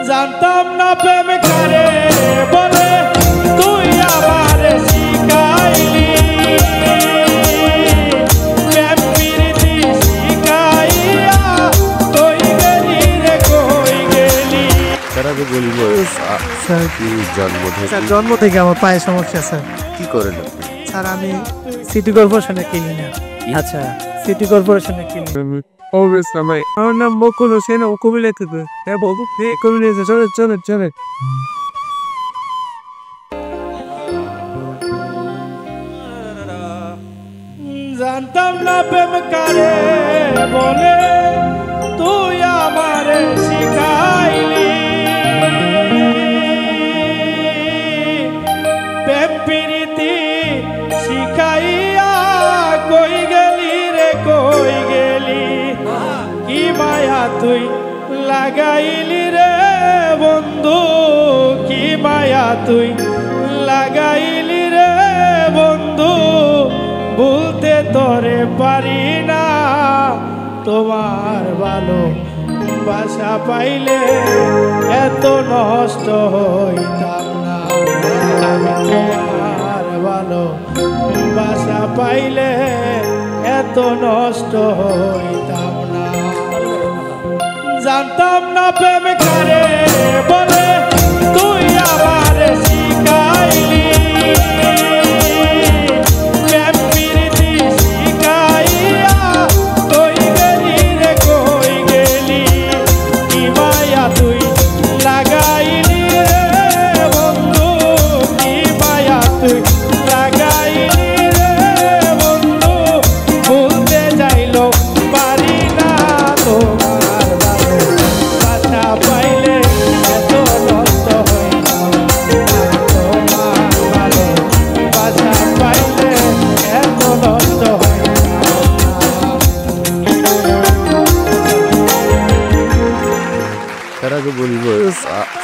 জানতাম না প্রেম কারে বলে তুই আমার শিখাইলি প্রেম প্রীতি শিখাইয়া কই গেলি রে কই গেলি। স্যার আমি বলবো স্যার কি জন্ম স্যার জন্ম থেকে আমার পায়ে সমস্যা স্যার। কি করেন আপনি? স্যার আমি সিটি কর্পোরেশনে ক্লিনার। আচ্ছা সিটি কর্পোরেশনে ক্লিনার। আমার নাম বকুল হোসেন, ও কুমিল্লা থেকে। হ্যাঁ বলবো কুমিল্লা চলে চলে চলে। জানতাম না প্রেম কারে বলে তুই আমার শিখাইলি প্রেম প্রীতি শিখাইয়া কই গেলি রে কই গেলি। কি মায়া তুই লাগাইলি রে বন্ধু, কি মায়া তুই লাগাইলি রে বন্ধু, বলতে তোরে পারি না। তোমার ভালো বাসা পাইলে এত নষ্ট হইতাম না। তোমার ভালো বাসা পাইলে এত নষ্ট হইতাম না। জানতাম না প্রেম কারে বলে তুই আমার শিখাইলি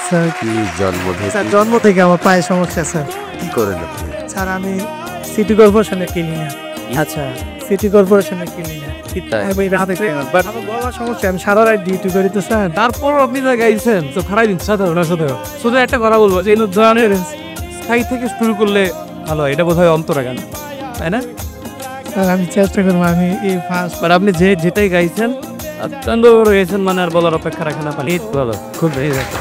স্যার কি জন্ম স্যার জন্ম থেকে আমার পায়ে সমস্যা স্যার। কি করেন আপনি? স্যার আমি সিটি কর্পোরেশনে ক্লিনার। আচ্ছা সিটি কর্পোরেশনে ক্লিনার। আমার গলার সমস্যা, আমি সারা রাত ডিউটি করি তো স্যার। তারপর আপনি যা গাইছেন তো খারাই দিন সাধারণ শুধু একটা কথা বলবো যে ধরনের স্থায়ী থেকে শুরু করলে ভালো হয়, এটা বোধ হয় অন্তরা গান, তাই না? স্যার আমি চেষ্টা করবো, আমি এই ফার্স্ট। বাট আপনি যেটাই গাইছেন অত্যন্ত রয়েছেন, মানে আর বলার অপেক্ষা রাখেন না। ভালো, খুব ভেরি যাচ্ছে।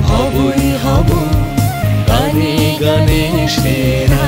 হবই হব গানে গানে সেরা।